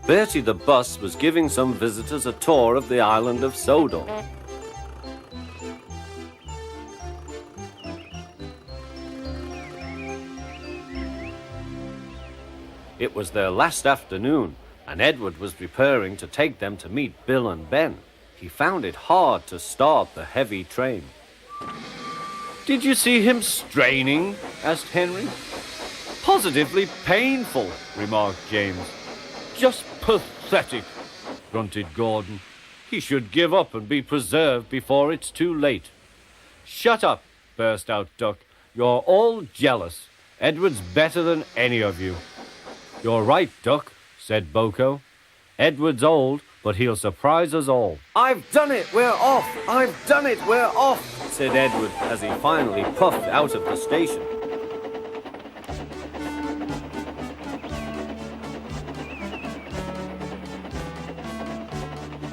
Bertie the bus was giving some visitors a tour of the island of Sodor. It was their last afternoon, and Edward was preparing to take them to meet Bill and Ben. He found it hard to start the heavy train. "Did you see him straining?" asked Henry. "Positively painful," remarked James. "Just pathetic," grunted Gordon. "He should give up and be preserved before it's too late." "Shut up," burst out Duck. "You're all jealous. Edward's better than any of you." "You're right, Duck," said Boko. "Edward's old, but he'll surprise us all." "I've done it, we're off! I've done it, we're off!" said Edward as he finally puffed out of the station.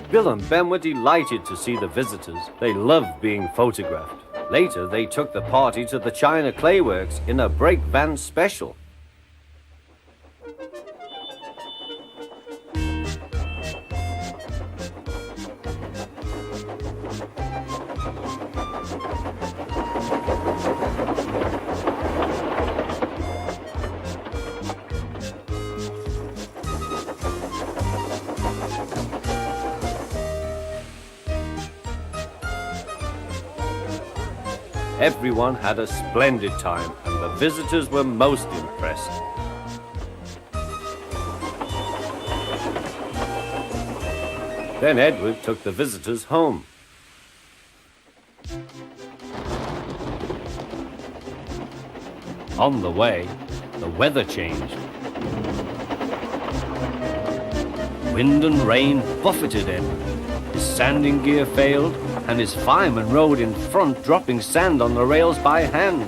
Bill and Ben were delighted to see the visitors. They loved being photographed. Later, they took the party to the China Clay Works in a brake van special. Everyone had a splendid time, and the visitors were most impressed. Then Edward took the visitors home. On the way, the weather changed. Wind and rain buffeted Edward. His sanding gear failed, and his fireman rode in front, dropping sand on the rails by hand.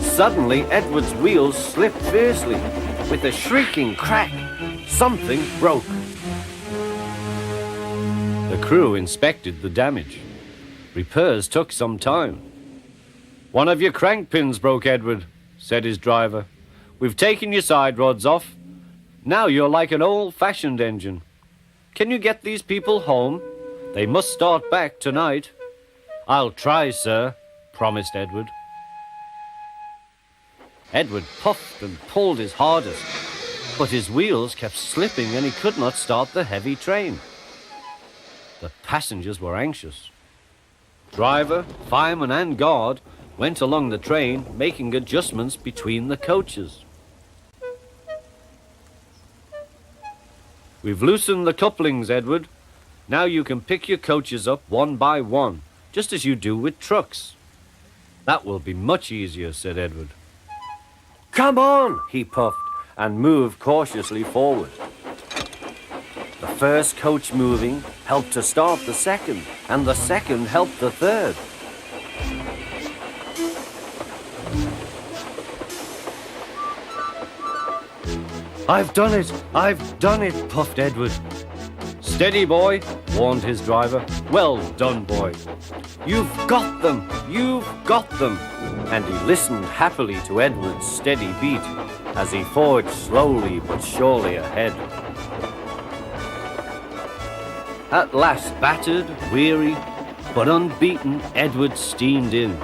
Suddenly, Edward's wheels slipped fiercely. With a shrieking crack, something broke. The crew inspected the damage. Repairs took some time. "One of your crank pins broke, Edward," said his driver. "We've taken your side rods off. Now you're like an old-fashioned engine. Can you get these people home? They must start back tonight." "I'll try, sir," promised Edward. Edward puffed and pulled his hardest, but his wheels kept slipping and he could not start the heavy train. The passengers were anxious. Driver, fireman and guard went along the train, making adjustments between the coaches. "We've loosened the couplings, Edward. Now you can pick your coaches up one by one, just as you do with trucks." "That will be much easier," said Edward. "Come on," he puffed, and moved cautiously forward. The first coach moving helped to start the second, and the second helped the third. "I've done it! I've done it!" puffed Edward. "Steady, boy," warned his driver. "Well done, boy. You've got them! You've got them!" And he listened happily to Edward's steady beat as he forged slowly but surely ahead. At last, battered, weary, but unbeaten, Edward steamed in.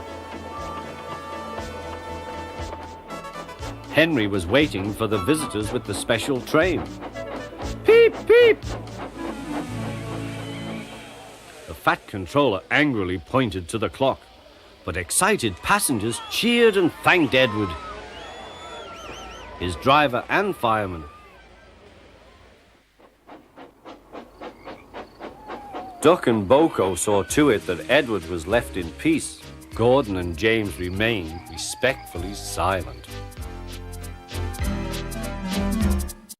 Henry was waiting for the visitors with the special train. "Peep, peep!" The fat controller angrily pointed to the clock, but excited passengers cheered and thanked Edward, his driver and fireman. Duck and Boko saw to it that Edward was left in peace. Gordon and James remained respectfully silent.